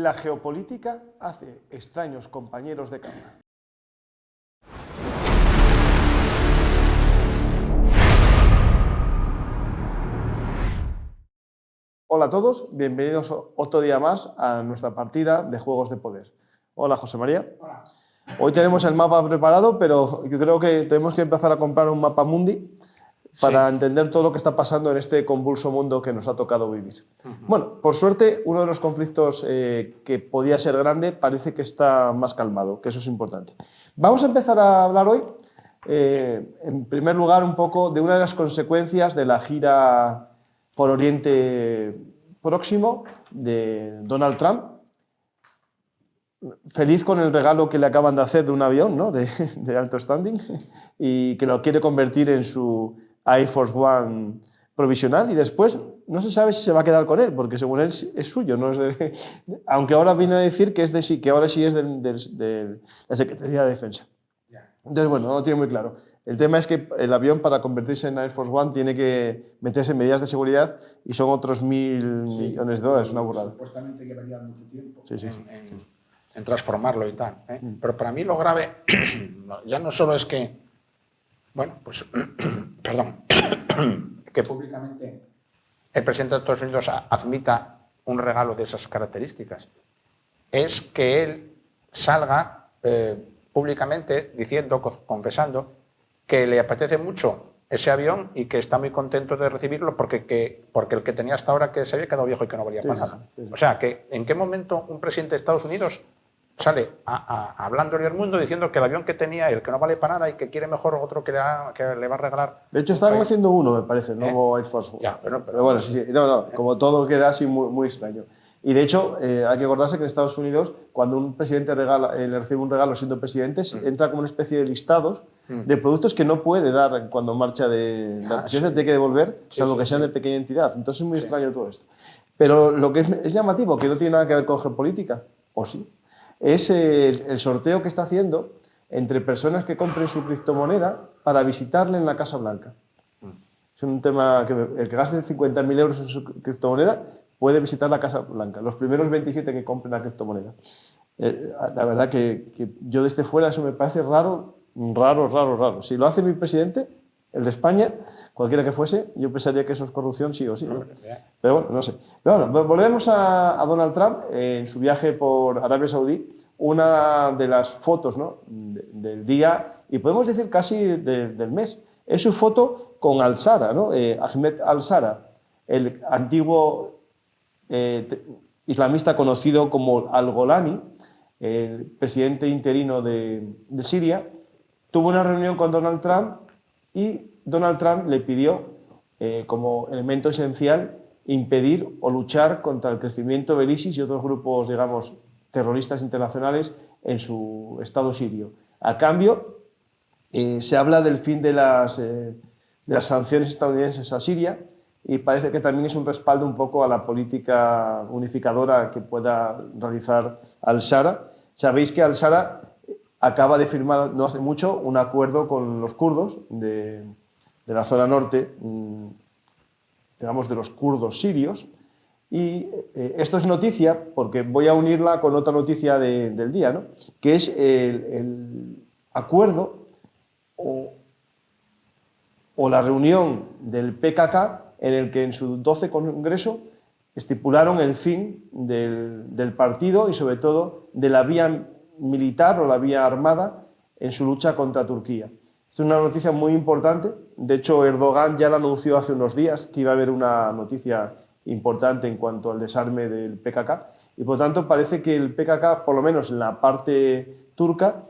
la geopolítica hace extraños compañeros de cama. Hola a todos, bienvenidos otro día más a nuestra partida de Juegos de Poder. Hola José María. Hola. Hoy tenemos el mapa preparado, pero yo creo que tenemos que empezar a comprar un mapa mundi para entender todo lo que está pasando en este convulso mundo que nos ha tocado vivir. Bueno, por suerte, uno de los conflictos que podía ser grande parece que está más calmado, que eso es importante. Vamos a empezar a hablar hoy, en primer lugar, un poco de una de las consecuencias de la gira por Oriente Próximo de Donald Trump. Feliz con el regalo que le acaban de hacer de un avión, ¿no? de alto standing, y que lo quiere convertir en su Air Force One provisional, y después no se sabe si se va a quedar con él, porque según él es suyo, no es de, aunque ahora viene a decir que, que ahora sí es de la Secretaría de Defensa. Entonces, bueno, no lo tiene muy claro. El tema es que el avión, para convertirse en Air Force One, tiene que meterse en medidas de seguridad y son otros 1.000 millones de dólares, una burrada. Supuestamente llevaría mucho tiempo en transformarlo y tal. Pero para mí lo grave ya no solo es que, bueno, pues, perdón, que públicamente el presidente de Estados Unidos admita un regalo de esas características, es que él salga públicamente diciendo, confesando, que le apetece mucho ese avión y que está muy contento de recibirlo porque el que tenía hasta ahora que se había quedado viejo y que no valía para nada. O sea, que ¿en qué momento un presidente de Estados Unidos sale hablándole al mundo diciendo que el avión que tenía, el que no vale para nada y que quiere mejor otro que le va a regalar? De hecho, estaban haciendo uno, me parece, el nuevo Air Force One. Ya, pero bueno, como todo queda así muy extraño. Y de hecho, hay que acordarse que en Estados Unidos, cuando un presidente le recibe un regalo siendo presidente, entra como una especie de listados de productos que no puede dar cuando marcha de la presidencia, tiene que devolver, salvo que sean de pequeña entidad. Entonces es muy extraño todo esto. Pero lo que es llamativo, que no tiene nada que ver con geopolítica, o sí, es el sorteo que está haciendo entre personas que compren su criptomoneda para visitarle en la Casa Blanca. Es un tema que el que gaste 50.000 euros en su criptomoneda puede visitar la Casa Blanca. Los primeros 27 que compren la criptomoneda. La verdad que yo desde fuera eso me parece raro. Si lo hace mi presidente, el de España, cualquiera que fuese, yo pensaría que eso es corrupción sí o sí, ¿no? Pero bueno, no sé. Pero bueno, volvemos a Donald Trump en su viaje por Arabia Saudí. Una de las fotos, ¿no?, del día, y podemos decir casi del mes, es su foto con Al-Sara, ¿no? Ahmed Al-Sara, el antiguo islamista conocido como Al-Golani, el presidente interino de Siria, tuvo una reunión con Donald Trump y Donald Trump le pidió, como elemento esencial, impedir o luchar contra el crecimiento del ISIS y otros grupos, digamos, terroristas internacionales en su estado sirio. A cambio, se habla del fin de las sanciones estadounidenses a Siria, y parece que también es un respaldo un poco a la política unificadora que pueda realizar Al-Sara. Sabéis que Al-Sara acaba de firmar no hace mucho un acuerdo con los kurdos de la zona norte, digamos, de los kurdos sirios, y esto es noticia porque voy a unirla con otra noticia del día, ¿no?, que es el acuerdo o la reunión del PKK en el que en su 12 congreso estipularon el fin del partido y sobre todo de la vía militar o la vía armada en su lucha contra Turquía. Esto es una noticia muy importante. De hecho, Erdogan ya lo anunció hace unos días que iba a haber una noticia importante en cuanto al desarme del PKK, y por tanto parece que el PKK, por lo menos en la parte turca,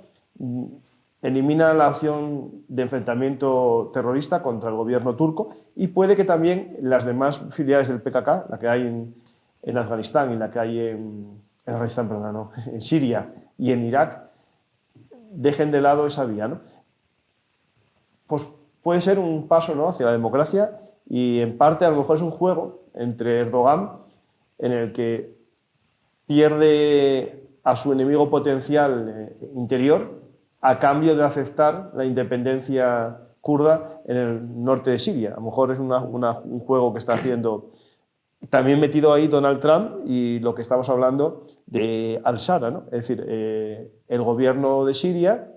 elimina la acción de enfrentamiento terrorista contra el gobierno turco, y puede que también las demás filiales del PKK, la que hay en Afganistán y la que hay en Siria y en Irak, dejen de lado esa vía, ¿no? Pues puede ser un paso, ¿no?, hacia la democracia, y en parte a lo mejor es un juego entre Erdogan, en el que pierde a su enemigo potencial interior a cambio de aceptar la independencia kurda en el norte de Siria. A lo mejor es un juego que está haciendo También metido ahí Donald Trump y lo que estamos hablando de Al-Shara, ¿no? Es decir, el gobierno de Siria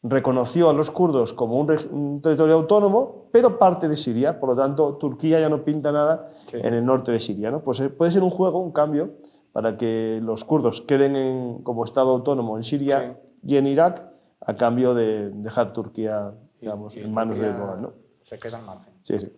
reconoció a los kurdos como un territorio autónomo, pero parte de Siria. Por lo tanto, Turquía ya no pinta nada en el norte de Siria, ¿no? Pues puede ser un juego, un cambio, para que los kurdos queden como Estado autónomo en Siria y en Irak, a cambio de dejar Turquía, digamos, en manos de Erdogan, ¿no? Se queda al margen. Sí, sí.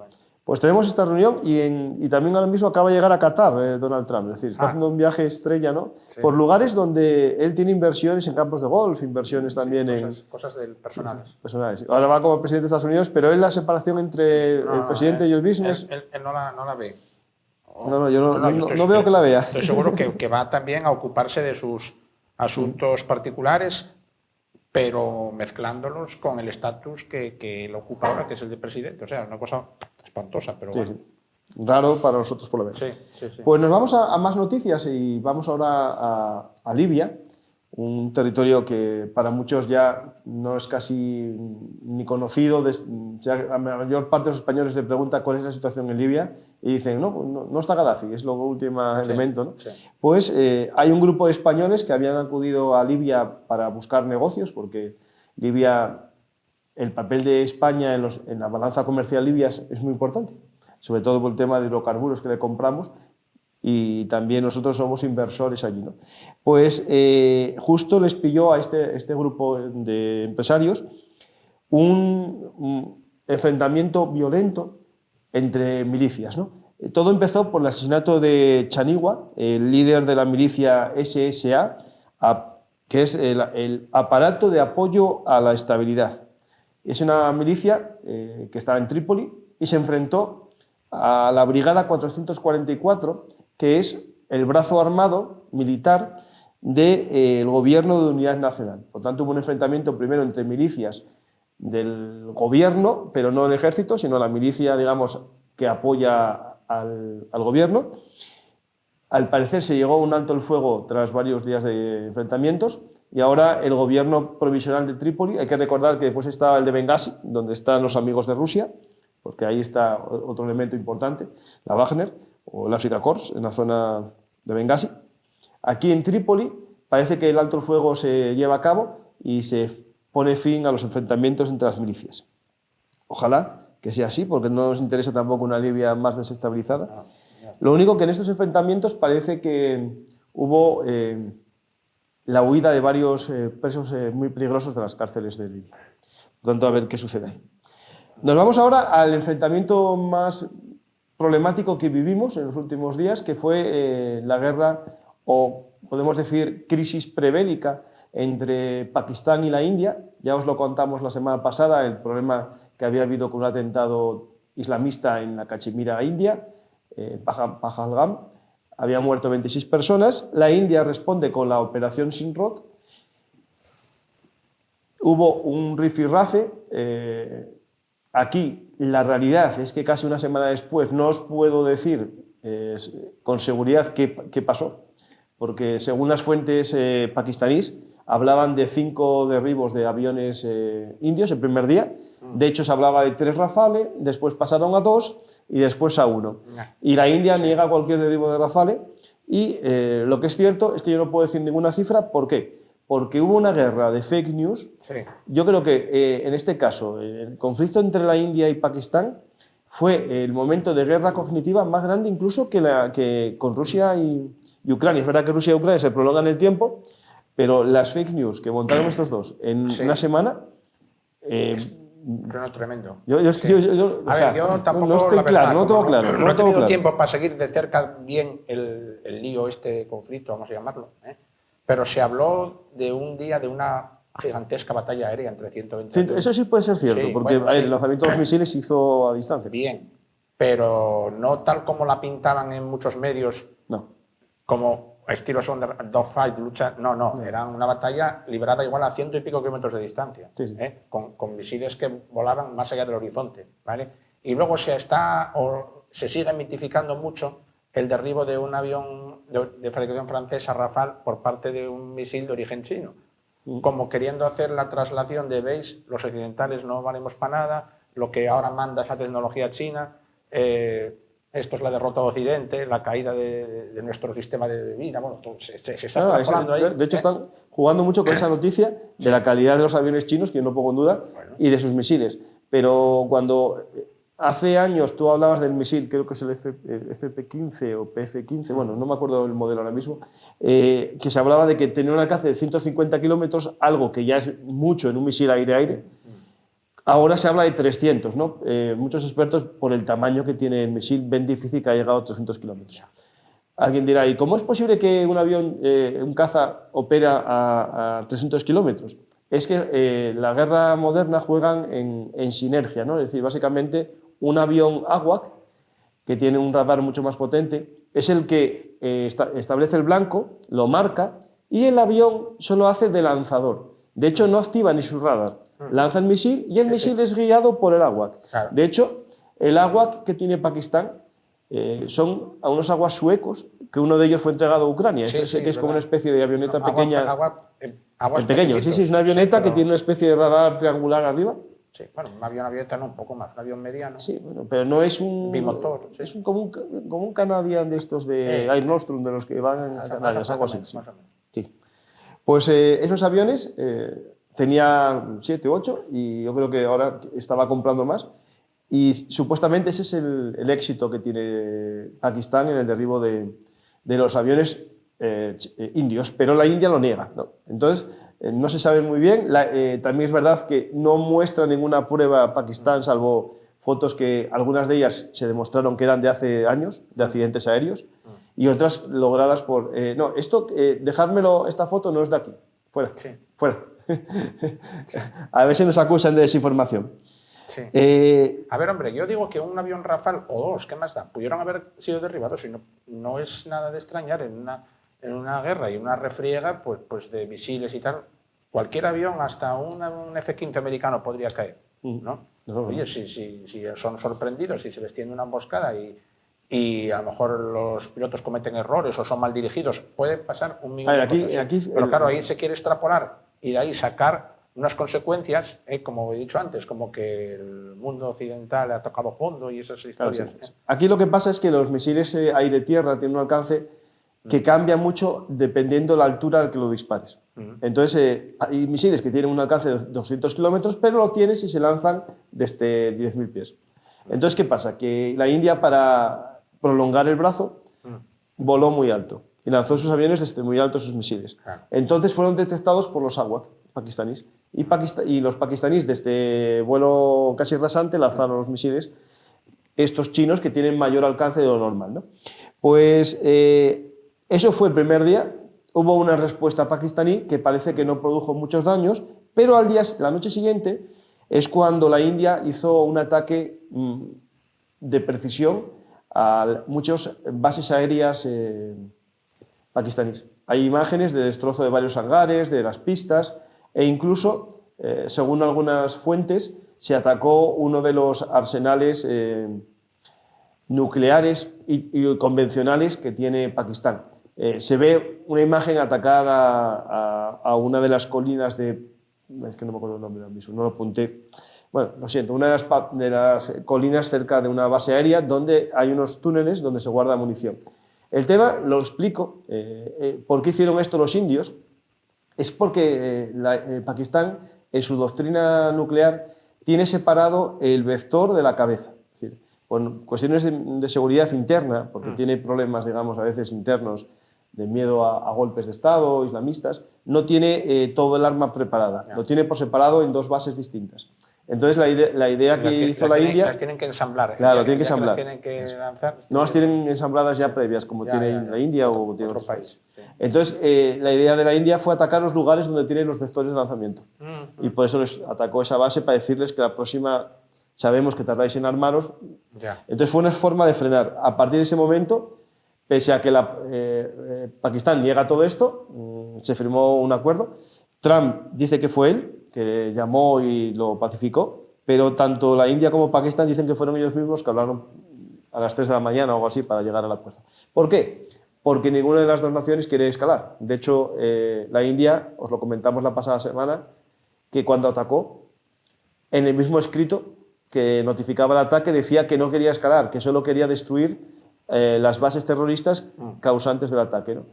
Pues tenemos esta reunión y también ahora mismo acaba de llegar a Qatar Donald Trump, es decir, está haciendo un viaje estrella, ¿no? Sí. Por lugares donde él tiene inversiones en campos de golf, inversiones también cosas personales. personales. Ahora va como presidente de Estados Unidos, pero él la separación entre el presidente y el business... Él no la ve. Yo no veo que la vea. Estoy seguro que va también a ocuparse de sus asuntos particulares, pero mezclándolos con el estatus que lo ocupa ahora, que es el de presidente. O sea, una cosa espantosa, pero bueno. Sí. Raro para nosotros, por lo menos. Sí. Pues nos vamos a más noticias y vamos ahora a Libia, un territorio que para muchos ya no es casi ni conocido. Ya a la mayor parte de los españoles le pregunta cuál es la situación en Libia y dicen, no está Gaddafi, es lo último elemento, ¿no? Sí. Pues hay un grupo de españoles que habían acudido a Libia para buscar negocios, porque Libia, el papel de España en la balanza comercial libia es muy importante, sobre todo por el tema de hidrocarburos que le compramos, y también nosotros somos inversores allí, ¿no? Pues justo les pilló a este grupo de empresarios un enfrentamiento violento entre milicias, ¿no? Todo empezó por el asesinato de Chanigua, el líder de la milicia SSA, que es el aparato de apoyo a la estabilidad. Es una milicia que estaba en Trípoli y se enfrentó a la Brigada 444, que es el brazo armado militar del Gobierno de Unidad Nacional. Por tanto, hubo un enfrentamiento primero entre milicias del gobierno, pero no el ejército, sino la milicia, digamos, que apoya al gobierno. Al parecer se llegó a un alto el fuego tras varios días de enfrentamientos y ahora el gobierno provisional de Trípoli, hay que recordar que después está el de Bengasi, donde están los amigos de Rusia, porque ahí está otro elemento importante, la Wagner o el Afrika Korps, en la zona de Bengasi. Aquí en Trípoli parece que el alto el fuego se lleva a cabo y se pone fin a los enfrentamientos entre las milicias. Ojalá que sea así, porque no nos interesa tampoco una Libia más desestabilizada. Lo único que en estos enfrentamientos parece que hubo la huida de varios presos muy peligrosos de las cárceles de Libia. Por tanto, a ver qué sucede ahí. Nos vamos ahora al enfrentamiento más problemático que vivimos en los últimos días, que fue la guerra, o podemos decir crisis prebélica, entre Pakistán y la India. Ya os lo contamos la semana pasada, el problema que había habido con un atentado islamista en la Cachemira india, Pahalgam. Habían muerto 26 personas. La India responde con la operación Simrod. Hubo un rifirrafe. Aquí la realidad es que casi una semana después no os puedo decir con seguridad qué pasó, porque según las fuentes pakistaníes hablaban de 5 derribos de aviones indios el primer día. De hecho, se hablaba de 3 Rafale, después pasaron a 2 y después a 1. Y la India niega cualquier derribo de Rafale. Y lo que es cierto es que yo no puedo decir ninguna cifra. ¿Por qué? Porque hubo una guerra de fake news. Sí. Yo creo que en este caso, el conflicto entre la India y Pakistán fue el momento de guerra cognitiva más grande incluso que con Rusia y Ucrania. Es verdad que Rusia y Ucrania se prolongan el tiempo, pero las fake news que montaron estos dos en una semana... tremendo. Yo tampoco no estoy claro, no tengo claro. No he tenido tiempo para seguir de cerca bien el lío, este conflicto, vamos a llamarlo. Pero se habló de un día de una gigantesca batalla aérea entre 120. Eso sí puede ser cierto, porque el lanzamiento de los misiles se hizo a distancia. Bien, pero no tal como la pintaban en muchos medios, como estilo dogfight, lucha. No, era una batalla librada igual a 100 y pico kilómetros de distancia, con misiles que volaban más allá del horizonte, ¿vale? Y luego se sigue mitificando mucho el derribo de un avión de fabricación francesa, Rafale, por parte de un misil de origen chino, como queriendo hacer la traslación de, veis, los occidentales no valemos para nada, lo que ahora manda es la tecnología china. esto es la derrota de Occidente, la caída de nuestro sistema de vida, bueno, todo, se está extrapolando ahí. De hecho, están jugando mucho con esa noticia de la calidad de los aviones chinos, que yo no pongo en duda, y de sus misiles. Pero cuando hace años tú hablabas del misil, creo que es el FP-15 o PF-15, bueno, no me acuerdo el modelo ahora mismo, que se hablaba de que tenía un alcance de 150 kilómetros, algo que ya es mucho en un misil aire-aire. Ahora se habla de 300, ¿no? Muchos expertos, por el tamaño que tiene el misil, ven difícil que haya llegado a 300 kilómetros. Alguien dirá, ¿y cómo es posible que un avión, un caza, opera a 300 kilómetros? Es que la guerra moderna juegan en sinergia, ¿no? Es decir, básicamente un avión AWAC, que tiene un radar mucho más potente, es el que establece el blanco, lo marca, y el avión solo hace de lanzador. De hecho, no activa ni su radar. Lanza el misil y el misil es guiado por el AWAC. Claro. De hecho, el AWAC que tiene Pakistán son a unos AWAC suecos, que uno de ellos fue entregado a Ucrania. Que es como una especie de avioneta pequeña. El pequeño, sí, es una avioneta que tiene una especie de radar triangular arriba. Sí, bueno, un avión abierto no, un poco más, un avión mediano. Sí, bueno, pero no es un bimotor. Es como un Canadian de estos de Air Nostrum, de los que van a Canarias, algo así. Sí. Sí. Pues esos aviones tenía 7 u 8 y yo creo que ahora estaba comprando más. Y supuestamente ese es el éxito que tiene Pakistán en el derribo de los aviones indios, pero la India lo niega, ¿no? Entonces, no se sabe muy bien. También es verdad que no muestra ninguna prueba Pakistán, salvo fotos que algunas de ellas se demostraron que eran de hace años, de accidentes aéreos, y otras logradas por... no, dejármelo, esta foto no es de aquí. Fuera, sí. Fuera. A ver si nos acusan de desinformación. Sí. A ver, hombre, yo digo que un avión Rafale o dos, ¿qué más da? Pudieron haber sido derribados y no es nada de extrañar en una guerra y una refriega pues de misiles y tal. Cualquier avión, hasta un F-15 americano podría caer, ¿no? Oye, si son sorprendidos, si se les tiende una emboscada y a lo mejor los pilotos cometen errores o son mal dirigidos, puede pasar un millón de cosas. Pero claro, ahí se quiere extrapolar y de ahí sacar unas consecuencias, como he dicho antes, como que el mundo occidental ha tocado fondo y esas historias. Claro, sí. Aquí lo que pasa es que los misiles aire-tierra tienen un alcance que cambia mucho dependiendo la altura al que lo dispares. Entonces, hay misiles que tienen un alcance de 200 kilómetros, pero lo tienes si se lanzan desde 10.000 pies. Entonces, ¿qué pasa? Que la India, para prolongar el brazo, voló muy alto y lanzó sus aviones desde muy alto sus misiles. Entonces fueron detectados por los AWAC pakistaníes y los pakistaníes desde vuelo casi rasante lanzaron los misiles, estos chinos que tienen mayor alcance de lo normal, ¿no? Pues eso fue el primer día. Hubo una respuesta pakistaní que parece que no produjo muchos daños, pero la noche siguiente es cuando la India hizo un ataque de precisión a muchas bases aéreas pakistaníes. Hay imágenes de destrozo de varios hangares, de las pistas, e incluso, según algunas fuentes, se atacó uno de los arsenales nucleares y convencionales que tiene Pakistán. Se ve una imagen atacar a una de las colinas es que no me acuerdo el nombre ahora mismo, no lo apunté. Bueno, lo siento, una de las colinas cerca de una base aérea donde hay unos túneles donde se guarda munición. El tema, lo explico, ¿por qué hicieron esto los indios? Es porque Pakistán, en su doctrina nuclear, tiene separado el vector de la cabeza. Es decir, por cuestiones de seguridad interna, porque tiene problemas, digamos, a veces internos, de miedo a golpes de Estado, islamistas, no tiene todo el arma preparada. Lo tiene por separado en dos bases distintas. Entonces, la idea que hizo la India... Las tienen que ensamblar. Claro, tienen que ensamblar. Las tienen que lanzar. No las tienen ensambladas ya previas, como tiene la India o tiene otros países. Sí. Entonces, la idea de la India fue atacar los lugares donde tienen los vectores de lanzamiento. Y por eso les atacó esa base, para decirles que la próxima sabemos que tardáis en armaros. Entonces, fue una forma de frenar. A partir de ese momento, pese a que Pakistán niega todo esto, se firmó un acuerdo. Trump dice que fue él, que llamó y lo pacificó, pero tanto la India como Pakistán dicen que fueron ellos mismos que hablaron a las 3 de la mañana o algo así para llegar al acuerdo. ¿Por qué? Porque ninguna de las dos naciones quiere escalar. De hecho, la India, os lo comentamos la pasada semana, que cuando atacó, en el mismo escrito que notificaba el ataque decía que no quería escalar, que solo quería destruir las bases terroristas causantes del ataque, ¿no?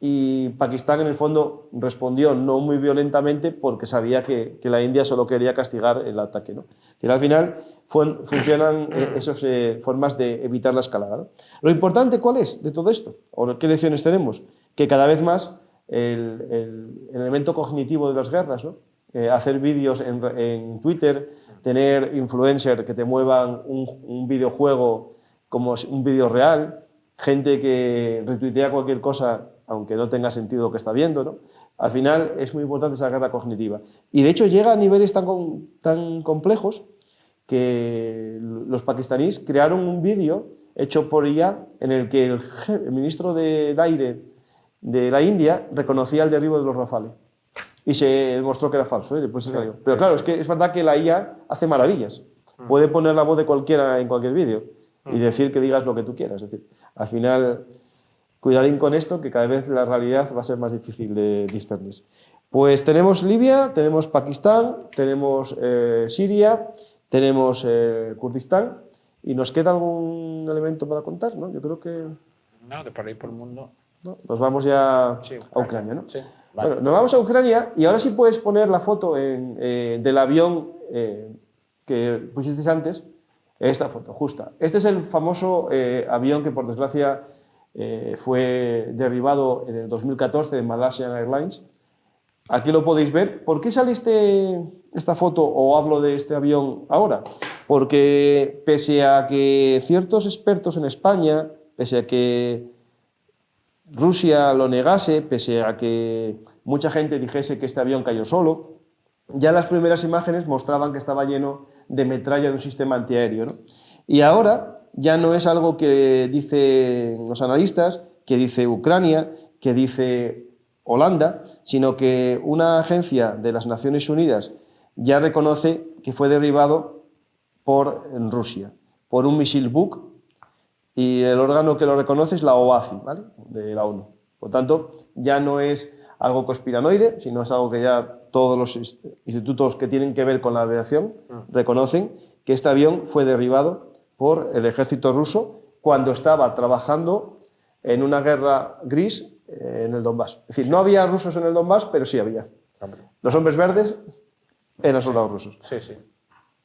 Y Pakistán, en el fondo, respondió no muy violentamente porque sabía que la India solo quería castigar el ataque, ¿no? Y al final funcionan esas formas de evitar la escalada, ¿no? Lo importante, ¿cuál es de todo esto? ¿O qué lecciones tenemos? Que cada vez más el elemento cognitivo de las guerras, ¿no? Hacer vídeos en Twitter, tener influencers que te muevan un videojuego como un vídeo real, gente que retuitea cualquier cosa aunque no tenga sentido lo que está viendo, ¿no? Al final es muy importante esa guerra cognitiva. Y de hecho llega a niveles tan complejos que los pakistaníes crearon un vídeo hecho por IA en el que el ministro del aire de la India reconocía el derribo de los Rafales. Y se demostró que era falso, ¿eh? Después se salió. Pero claro, es verdad que la IA hace maravillas. Puede poner la voz de cualquiera en cualquier vídeo y decir que digas lo que tú quieras. Es decir, al final, cuidadín con esto, que cada vez la realidad va a ser más difícil de discernir. Pues tenemos Libia, tenemos Pakistán, tenemos Siria, tenemos Kurdistán, y nos queda algún elemento para contar, ¿no? Yo creo que... No, de por ahí por el mundo... ¿no? Nos vamos ya a Ucrania, ¿no? Sí. Vale. Bueno, nos vamos a Ucrania y ahora sí puedes poner la foto del avión que pusiste antes, esta foto, justa. Este es el famoso avión que, por desgracia, fue derribado en el 2014 de Malaysia Airlines. Aquí lo podéis ver. ¿Por qué sale esta foto o hablo de este avión ahora? Porque pese a que ciertos expertos en España, pese a que Rusia lo negase, pese a que mucha gente dijese que este avión cayó solo, ya las primeras imágenes mostraban que estaba lleno de metralla de un sistema antiaéreo, ¿no? Y ahora ya no es algo que dicen los analistas, que dice Ucrania, que dice Holanda, sino que una agencia de las Naciones Unidas ya reconoce que fue derribado por Rusia, por un misil Buk, y el órgano que lo reconoce es la OACI, ¿vale? De la ONU. Por tanto, ya no es algo conspiranoide, sino es algo que ya todos los institutos que tienen que ver con la aviación reconocen que este avión fue derribado por el ejército ruso cuando estaba trabajando en una guerra gris en el Donbass. Es decir, no había rusos en el Donbass, pero sí había. Los hombres verdes eran soldados rusos. Sí, sí.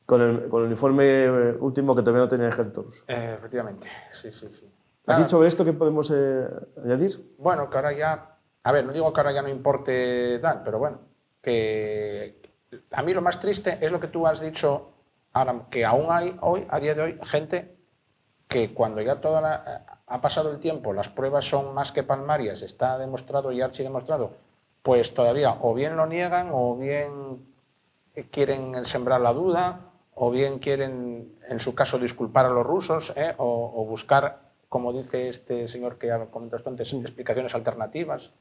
Con el uniforme último que todavía no tenía el ejército ruso. Efectivamente, sí, sí, sí. Aquí sobre esto, ¿qué podemos añadir? Bueno, que ahora ya... A ver, no digo que ahora ya no importe tal, pero bueno, que a mí lo más triste es lo que tú has dicho, ahora, que aún hay hoy, a día de hoy, gente que cuando ya ha pasado el tiempo, las pruebas son más que palmarias, está demostrado y archidemostrado, pues todavía o bien lo niegan o bien quieren sembrar la duda, o bien quieren, en su caso, disculpar a los rusos, o buscar, como dice este señor que comentaste antes, explicaciones alternativas.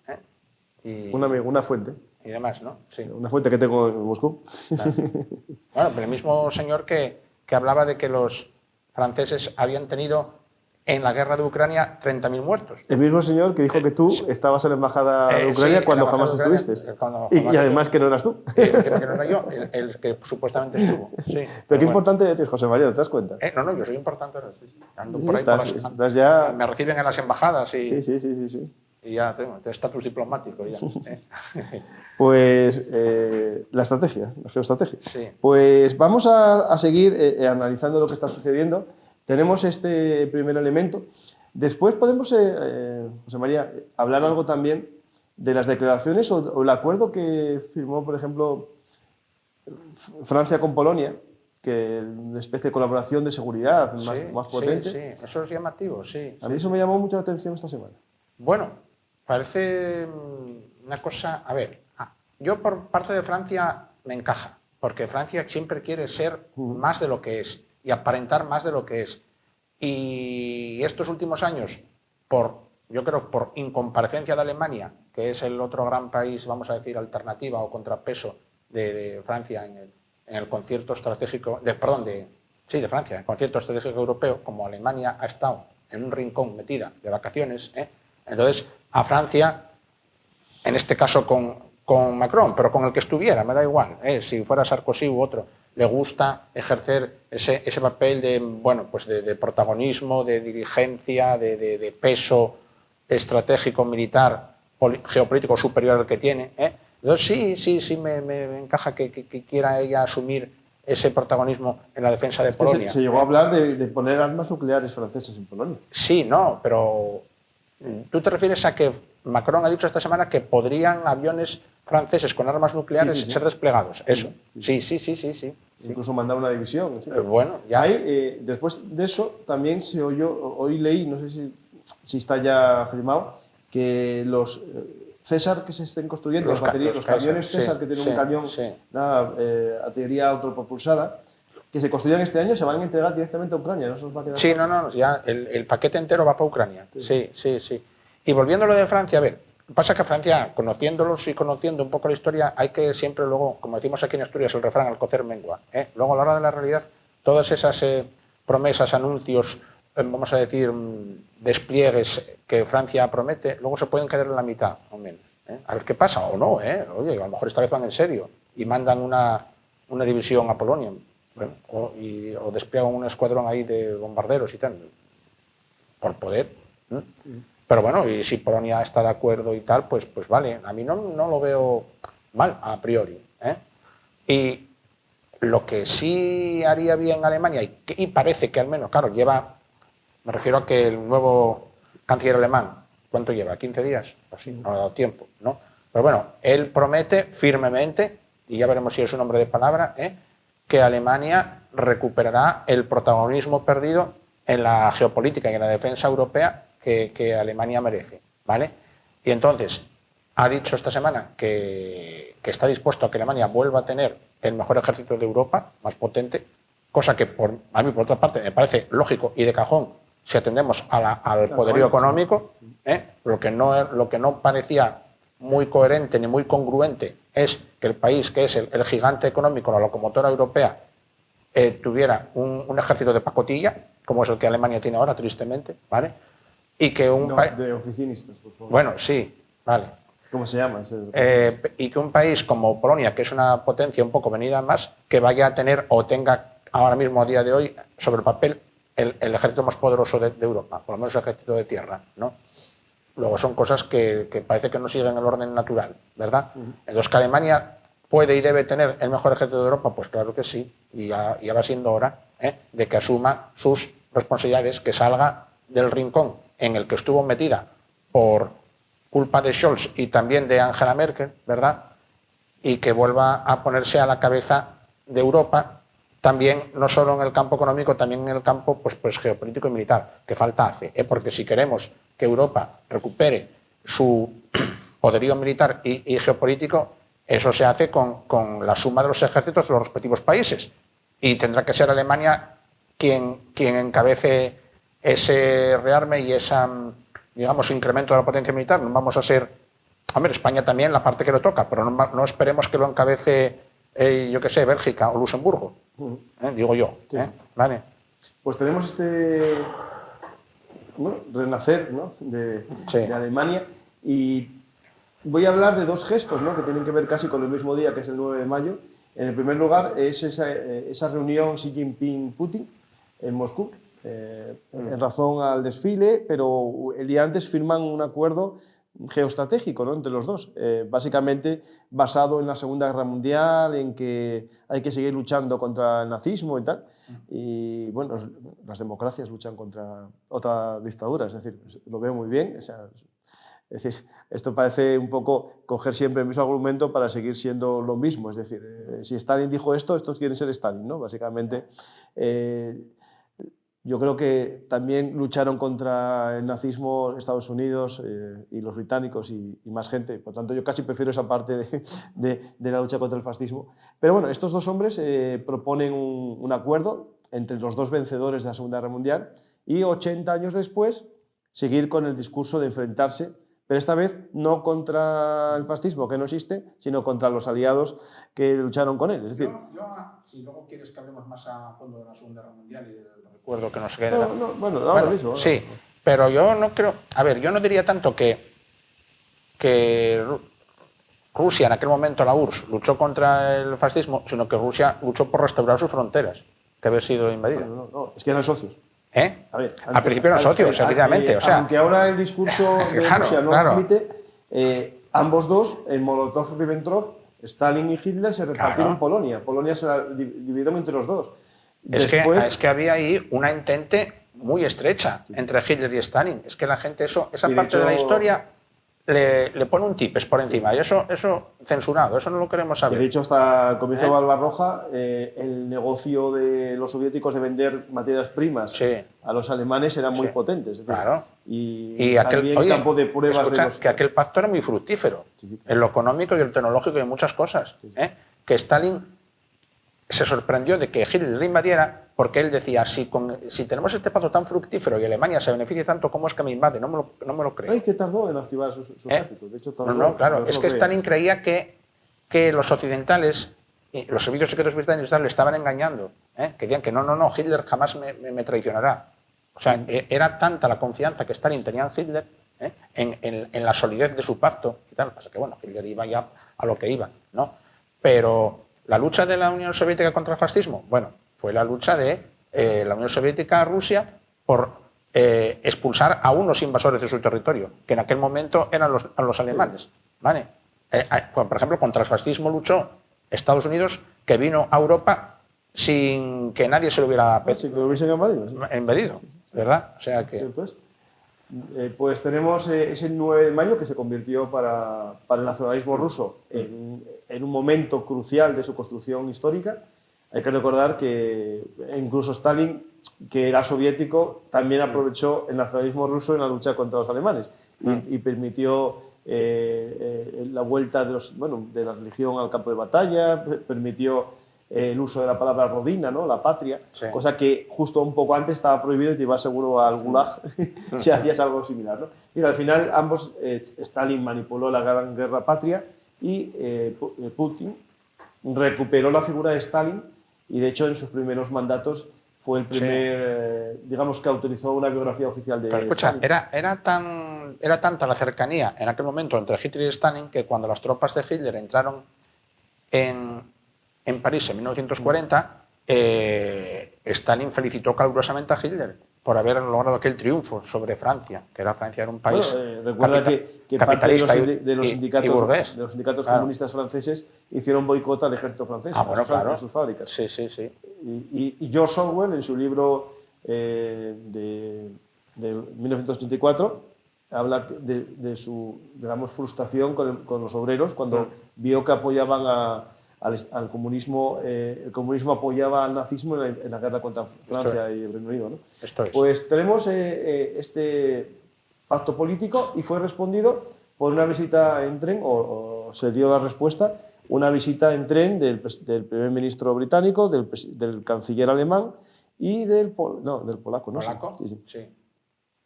Y, un amigo, una fuente. Y demás, ¿no? Sí. Una fuente que tengo en Moscú. Claro. Bueno, pero el mismo señor que hablaba de que los franceses habían tenido en la guerra de Ucrania 30.000 muertos. El mismo señor que dijo que tú estabas en la embajada de Ucrania cuando jamás estuviste. Y además que no eras tú. Que no era yo, el que supuestamente estuvo. Sí, pero qué importante eres, José María, ¿te das cuenta? No, yo soy importante. Ando por ahí estás ya... Me reciben en las embajadas y... Sí. Y ya tengo estatus diplomático. Ya. Pues la estrategia, la geoestrategia. Sí. Pues vamos a seguir analizando lo que está sucediendo. Tenemos este primer elemento. Después podemos, José María, hablar algo también de las declaraciones o el acuerdo que firmó, por ejemplo, Francia con Polonia, que es una especie de colaboración de seguridad más potente. Sí, eso es llamativo, sí. A mí eso me llamó mucho la atención esta semana. Bueno, parece una cosa... A ver, yo por parte de Francia me encaja, porque Francia siempre quiere ser más de lo que es y aparentar más de lo que es. Y estos últimos años, yo creo por incomparecencia de Alemania, que es el otro gran país, vamos a decir, alternativa o contrapeso de Francia en el concierto estratégico, de Francia, en el concierto estratégico europeo, como Alemania ha estado en un rincón metida de vacaciones, entonces a Francia, en este caso con Macron, pero con el que estuviera, me da igual, si fuera Sarkozy u otro, le gusta ejercer ese papel de, bueno, pues de protagonismo, de dirigencia, de peso estratégico, militar, geopolítico superior al que tiene. Entonces sí me encaja que quiera ella asumir ese protagonismo en la defensa de Polonia. Se llegó a hablar de poner armas nucleares francesas en Polonia. Sí, no, pero tú te refieres a que Macron ha dicho esta semana que podrían aviones franceses con armas nucleares ser desplegados. Eso. Sí. Incluso mandar una división. ¿Sí? Bueno, ya. Ahí, después de eso, también se oyó, hoy leí, no sé si está ya firmado, que los César que se estén construyendo, los camiones César que tienen un camión, una artillería autopropulsada, que se construyan este año, se van a entregar directamente a Ucrania, ¿no? Eso va a quedar no, ya el paquete entero va para Ucrania. Sí. Y volviendo a lo de Francia, a ver, pasa que Francia, conociéndolos y conociendo un poco la historia, hay que siempre luego, como decimos aquí en Asturias, el refrán, al cocer mengua. Luego, a la hora de la realidad, todas esas promesas, anuncios, vamos a decir, despliegues que Francia promete, luego se pueden quedar en la mitad, o menos. A ver qué pasa, o no. Oye, a lo mejor esta vez van en serio y mandan una división a Polonia. Bueno, o despliegan un escuadrón ahí de bombarderos y tal, por poder. Pero bueno, y si Polonia está de acuerdo y tal, pues vale. A mí no lo veo mal, a priori. Y lo que sí haría bien Alemania, y parece que al menos, claro, me refiero a que el nuevo canciller alemán, ¿cuánto lleva? ¿15 días? Así, no le ha dado tiempo, ¿no? Pero bueno, él promete firmemente, y ya veremos si es un hombre de palabra, que Alemania recuperará el protagonismo perdido en la geopolítica y en la defensa europea que Alemania merece, ¿vale? Y entonces ha dicho esta semana que está dispuesto a que Alemania vuelva a tener el mejor ejército de Europa, más potente, cosa que a mí por otra parte me parece lógico y de cajón si atendemos al poderío económico. Lo que no parecía muy coherente ni muy congruente es que el país que es el gigante económico, la locomotora europea, tuviera un ejército de pacotilla, como es el que Alemania tiene ahora, tristemente, ¿vale? Y que de oficinistas, por favor. Bueno, sí, vale. ¿Cómo se llama? Y que un país como Polonia, que es una potencia un poco venida más, que vaya a tener o tenga ahora mismo, a día de hoy, sobre el papel, el ejército más poderoso de Europa, por lo menos el ejército de tierra, ¿no? Luego son cosas que parece que no siguen el orden natural, ¿verdad? Entonces, que Alemania puede y debe tener el mejor ejército de Europa, pues claro que sí, y ya va siendo hora de que asuma sus responsabilidades, que salga del rincón en el que estuvo metida por culpa de Scholz y también de Angela Merkel, ¿verdad? Y que vuelva a ponerse a la cabeza de Europa, también no solo en el campo económico, también en el campo pues geopolítico y militar, que falta hace. Porque si queremos que Europa recupere su poderío militar y geopolítico, eso se hace con la suma de los ejércitos de los respectivos países. Y tendrá que ser Alemania quien encabece ese rearme y ese, digamos, incremento de la potencia militar. No vamos a ser, hombre, España también, la parte que le toca, pero no esperemos que lo encabece, yo qué sé, Bélgica o Luxemburgo, digo yo. Sí. Vale. Pues tenemos renacer, ¿no? de Alemania, y voy a hablar de dos gestos, ¿no? Que tienen que ver casi con el mismo día, que es el 9 de mayo. En el primer lugar es esa reunión Xi Jinping-Putin en Moscú, en razón al desfile, pero el día antes firman un acuerdo geoestratégico, ¿no? Entre los dos, básicamente basado en la Segunda Guerra Mundial, en que hay que seguir luchando contra el nazismo y tal, y bueno, las democracias luchan contra otra dictadura, es decir, lo veo muy bien, o sea, es decir, esto parece un poco coger siempre el mismo argumento para seguir siendo lo mismo, es decir, si Stalin dijo esto, estos quieren ser Stalin, ¿no? Básicamente, yo creo que también lucharon contra el nazismo Estados Unidos y los británicos y más gente. Por tanto, yo casi prefiero esa parte de la lucha contra el fascismo. Pero bueno, estos dos hombres proponen un acuerdo entre los dos vencedores de la Segunda Guerra Mundial y 80 años después seguir con el discurso de enfrentarse, pero esta vez no contra el fascismo, que no existe, sino contra los aliados que lucharon con él. Es decir, si luego quieres que hablemos más a fondo de la Segunda Guerra Mundial y del recuerdo que nos queda. Bueno, mismo. Sí, pero yo no creo. A ver, yo no diría tanto que Rusia, en aquel momento la URSS, luchó contra el fascismo, sino que Rusia luchó por restaurar sus fronteras, que había sido invadida. No, es que eran socios. ¿Eh? A ver, Al principio eran socios, efectivamente. O sea, aunque ahora el discurso de claro, Rusia no claro. lo admite, ambos dos, en Molotov-Ribbentrop, Stalin y Hitler se repartieron Claro. Polonia. Polonia se la dividieron entre los dos. Es que había ahí una entente muy estrecha entre Hitler y Stalin. Es que la gente esa parte de la historia le pone un tipes por encima. Y eso censurado, eso no lo queremos saber. De hecho, hasta el comienzo de Barbarroja, el negocio de los soviéticos de vender materias primas a los alemanes era muy potente. Es decir, claro. Y aquel campo de pruebas escucha, de los... que aquel pacto era muy fructífero, en lo económico y el tecnológico y en muchas cosas. Que Stalin se sorprendió de que Hitler le invadiera porque él decía, si tenemos este pacto tan fructífero y Alemania se beneficia tanto, ¿cómo es que me invade? No me lo creo. Es que tardó en activar su ejército. De hecho, tardó, no, claro. Es que Stalin creía que los occidentales, los servicios secretos británicos le estaban engañando. Que decían que no, Hitler jamás me traicionará. O sea, era tanta la confianza que Stalin tenía en Hitler, en la solidez de su pacto y tal. Pasa que, bueno, Hitler iba ya a lo que iba, ¿no? Pero la lucha de la Unión Soviética contra el fascismo, bueno, fue la lucha de la Unión Soviética a Rusia por expulsar a unos invasores de su territorio, que en aquel momento eran los alemanes. ¿Vale? Por ejemplo, contra el fascismo luchó Estados Unidos, que vino a Europa sin que nadie se lo hubiera sin que lo hubiesen invadido, ¿verdad? O sea que... Pues tenemos ese 9 de mayo que se convirtió para el nacionalismo ruso en un momento crucial de su construcción histórica. Hay que recordar que incluso Stalin, que era soviético, también aprovechó el nacionalismo ruso en la lucha contra los alemanes y permitió la vuelta de la religión al campo de batalla, permitió el uso de la palabra rodina, ¿no? La patria, cosa que justo un poco antes estaba prohibido y te ibas seguro al Gulag si hacías algo similar, ¿no? Y al final ambos, Stalin manipuló la gran guerra patria y Putin recuperó la figura de Stalin y de hecho en sus primeros mandatos fue el primer, digamos, que autorizó una biografía oficial de escucha, Stalin. Era tanta la cercanía en aquel momento entre Hitler y Stalin que cuando las tropas de Hitler entraron en París en 1940, Stalin felicitó calurosamente a Hitler por haber logrado aquel triunfo sobre Francia, que Francia era un país recuerda que capitalista de los sindicatos claro. comunistas franceses hicieron boicot al ejército francés en sus fábricas. Sí. Y George Orwell, en su libro de 1984, habla de su, digamos, frustración con los obreros cuando vio que apoyaban al comunismo, el comunismo apoyaba al nazismo en la guerra contra Francia y el Reino Unido, ¿no? Pues tenemos este pacto político y fue respondido por una visita en tren, o se dio la respuesta, una visita en tren del primer ministro británico, del canciller alemán y del polaco, ¿no? ¿Polaco? Sí.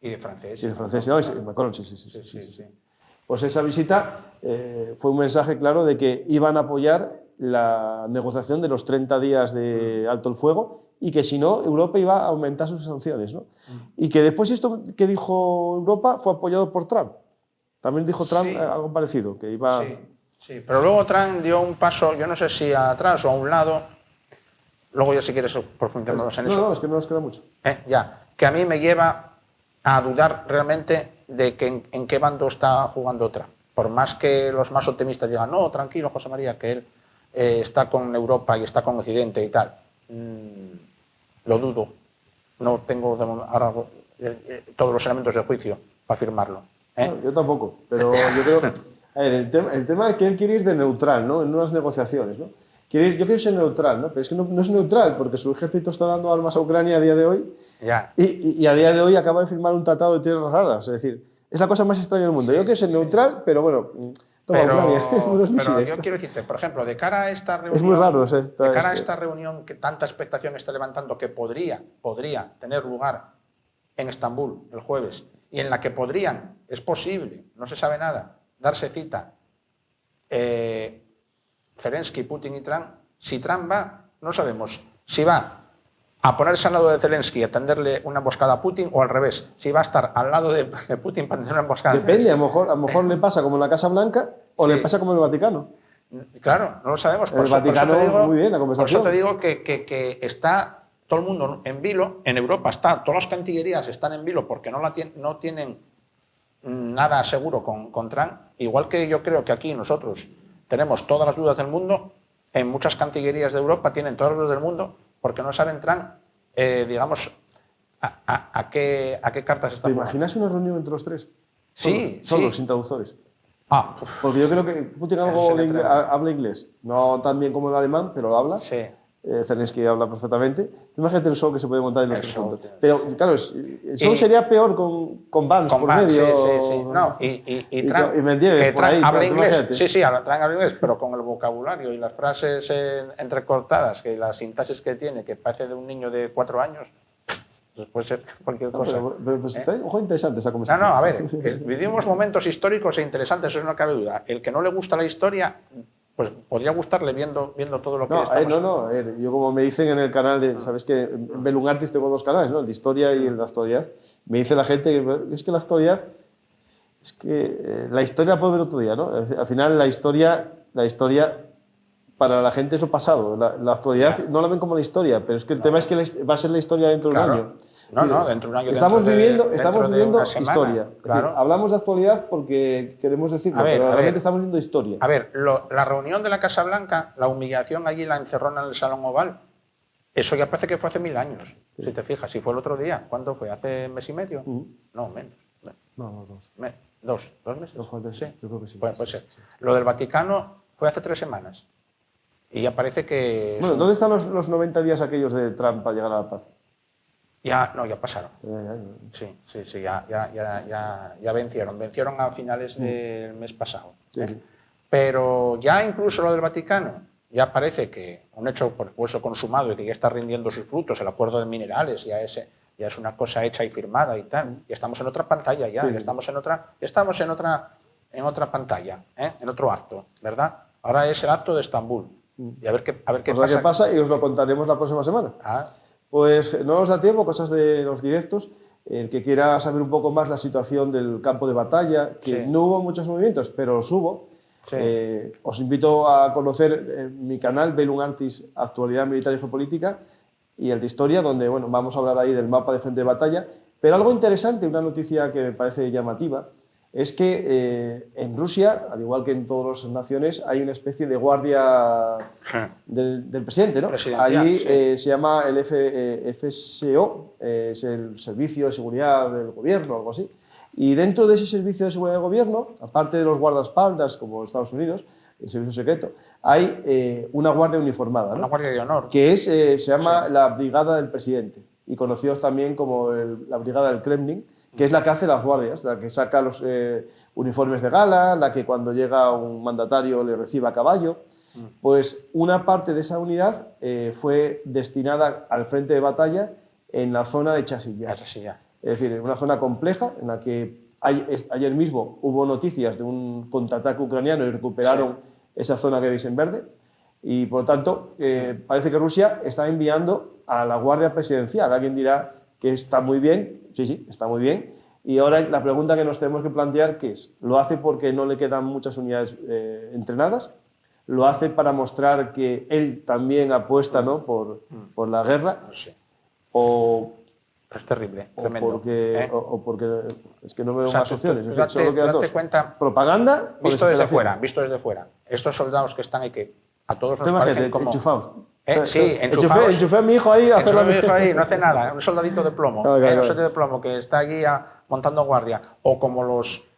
Y de francés. Y de francés, no, Macron, sí. Pues esa visita fue un mensaje claro de que iban a apoyar la negociación de los 30 días de alto el fuego y que si no, Europa iba a aumentar sus sanciones, ¿no? Y que después esto que dijo Europa fue apoyado por Trump. También dijo Trump algo parecido, que iba... Sí, pero luego Trump dio un paso, yo no sé si atrás o a un lado, luego ya si quieres profundizar más en eso. No, es que no nos queda mucho. Que a mí me lleva a dudar realmente de que en qué bando está jugando Trump. Por más que los más optimistas digan, no, tranquilo, José María, que él está con Europa y está con Occidente y tal. Lo dudo. No tengo ahora todos los elementos de juicio para afirmarlo. No, yo tampoco, pero yo creo... A ver, el tema es que él quiere ir de neutral, ¿no? En unas negociaciones, ¿no? Yo quiero ser neutral, ¿no? Pero es que no es neutral, porque su ejército está dando armas a Ucrania a día de hoy y a día de hoy acaba de firmar un tratado de tierras raras. Es decir, es la cosa más extraña del mundo. Yo quiero ser neutral, pero bueno... Pero yo quiero decirte, por ejemplo, de cara a esta reunión, es muy raro, de cara a esta reunión que tanta expectación está levantando, que podría tener lugar en Estambul el jueves, y en la que es posible, no se sabe nada, darse cita Zelensky, Putin y Trump. Si Trump va, no sabemos si va a ponerse al lado de Zelensky y a tenderle una emboscada a Putin, o al revés, si va a estar al lado de Putin para tender una emboscada. Depende, a lo mejor le pasa como en la Casa Blanca o Sí. le pasa como en el Vaticano. Claro, no lo sabemos. El Vaticano, muy bien, la conversación. Por eso te digo que está todo el mundo en vilo. En Europa todas las cancillerías están en vilo porque no tienen nada seguro con Trump. Igual que yo creo que aquí nosotros tenemos todas las dudas del mundo, en muchas cancillerías de Europa tienen todas las dudas del mundo porque no saben Trump, digamos, a qué cartas está ¿Te jugando. imaginas una reunión entre los tres? Sí, Solos, sí. sin traductores. Uf. Porque yo creo que Putin habla inglés. No tan bien como el alemán, pero lo habla. Sí. Zelensky habla perfectamente. Imagínate el show que se puede montar en los tres juntos. Tío, Pero sí. claro, el show sería peor con Vance por medio. Sí. No, y Trump, y Medvedev que por ahí, Trump habla claro, inglés. imagínate. Sí, Trump habla inglés, pero con el vocabulario y las frases entrecortadas, que la sintaxis que tiene, que parece de un niño de 4 años, pues puede ser cualquier cosa. Pero pues está ojo, interesante esa conversación. No, a ver, vivimos momentos históricos e interesantes, eso no cabe duda. El que no le gusta la historia, pues podría gustarle viendo todo lo que estamos... yo como me dicen en el canal de, sabes que en Belungartis tengo 2 canales, ¿no? El de historia y el de actualidad. Me dice la gente que es que la actualidad, la historia la puedo ver otro día, ¿no? Al final la historia para la gente es lo pasado. La actualidad no la ven como la historia, pero es que el tema es que va a ser la historia dentro de un año. No, dentro de un año. Estamos viviendo una semana, historia. Claro. Es decir, hablamos de actualidad porque queremos decirlo, pero realmente estamos viendo historia. A ver, la reunión de la Casa Blanca, la humillación allí, la encerrona en el Salón Oval, eso ya parece que fue hace 1000 años, si te fijas. Si fue el otro día, ¿cuánto fue? ¿Hace mes y medio? No, menos. No, 2. ¿2 meses? Sí, yo creo que sí. Puede ser. Lo del Vaticano fue hace 3 semanas. Y ya parece que... Bueno, ¿dónde están los 90 días aquellos de Trump para llegar a la paz? Ya pasaron. Sí, ya vencieron. Vencieron a finales del mes pasado. Sí. Pero ya incluso lo del Vaticano, ya parece que un hecho por supuesto consumado y que ya está rindiendo sus frutos, el acuerdo de minerales, ya es una cosa hecha y firmada y tal. Y estamos en otra pantalla ya, estamos en otra pantalla, en otro acto, ¿verdad? Ahora es el acto de Estambul. Y a ver qué pasa y os lo contaremos la próxima semana. Pues no nos da tiempo, cosas de los directos. El que quiera saber un poco más la situación del campo de batalla, que no hubo muchos movimientos, pero los hubo. Os invito a conocer mi canal, Belungartis, Actualidad Militar y Geopolítica, y el de Historia, donde vamos a hablar ahí del mapa de frente de batalla. Pero algo interesante, una noticia que me parece llamativa, es que en Rusia, al igual que en todas las naciones, hay una especie de guardia del presidente, ¿no? Allí se llama el FSO, es el Servicio de Seguridad del Gobierno, algo así. Y dentro de ese Servicio de Seguridad del Gobierno, aparte de los guardaespaldas, como Estados Unidos, el Servicio Secreto, hay una guardia uniformada, ¿no? Una guardia de honor. Que se llama la Brigada del Presidente, y conocidos también como la Brigada del Kremlin, que es la que hace las guardias, la que saca los uniformes de gala, la que cuando llega un mandatario le recibe a caballo. Pues una parte de esa unidad fue destinada al frente de batalla en la zona de Chasiya. Es decir, una zona compleja en la que ayer mismo hubo noticias de un contraataque ucraniano y recuperaron esa zona que veis en verde. Y por lo tanto, parece que Rusia está enviando a la Guardia Presidencial. Alguien dirá que está muy bien, sí, está muy bien. Y ahora la pregunta que nos tenemos que plantear que es, ¿lo hace porque no le quedan muchas unidades entrenadas? ¿Lo hace para mostrar que él también apuesta, ¿no, por la guerra? ¿O es terrible, tremendo. O porque es que no veo más opciones. Date cuenta, propaganda visto desde fuera. Estos soldados que están ahí, que a todos nos parecen como... enchufados. Sí, enchufados. Enchufé a mi hijo ahí a hacer a mi hijo ahí, no hace nada. Un soldadito de plomo, un soldadito de plomo que está allí montando guardia. O como los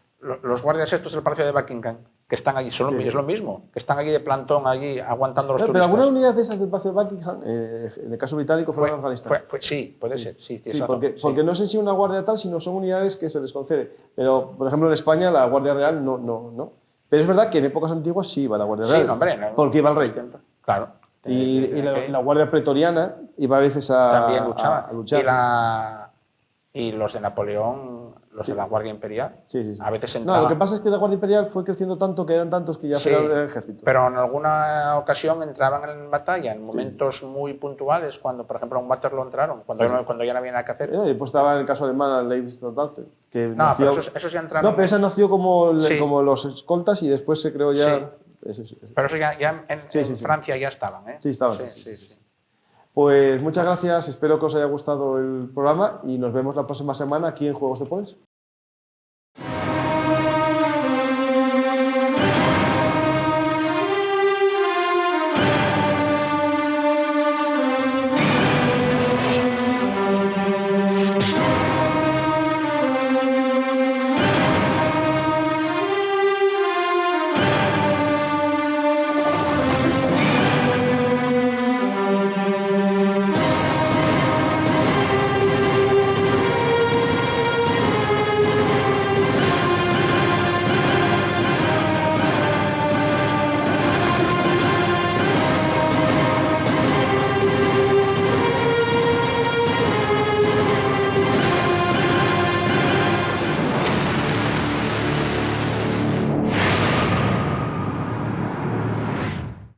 guardias estos del Palacio de Buckingham, que están allí, es lo mismo, que están allí de plantón, allí aguantando los turistas. Pero alguna unidad de esas del Palacio de Buckingham, en el caso británico, fue en Afganistán. Sí, puede ser. Sí, porque no es en sí una guardia tal, sino son unidades que se les concede. Pero, por ejemplo, en España la Guardia Real no. Pero es verdad que en épocas antiguas sí iba la Guardia Real. Sí, hombre, porque iba el rey. Claro. Y la Guardia Pretoriana iba a veces a luchar. Y y los de Napoleón, los de la Guardia Imperial, Sí, sí, sí. a veces No, entraban. lo que pasa es que la Guardia Imperial fue creciendo tanto que eran tantos que ya Sí, era el ejército. pero en alguna ocasión entraban en batalla en momentos muy puntuales, cuando, por ejemplo, en Waterloo entraron, cuando ya no había nada que hacer. Y después estaba en el caso alemán Leibstadter, que No, nació... pero esos ya entraron. No, pero esa nació como, Sí. como los escoltas y después se creó ya... Sí. Eso. Pero eso ya en Sí, sí. Francia ya estaban, ¿eh? Sí, estaban. Sí. Pues muchas gracias, espero que os haya gustado el programa y nos vemos la próxima semana aquí en Juegos de Poder.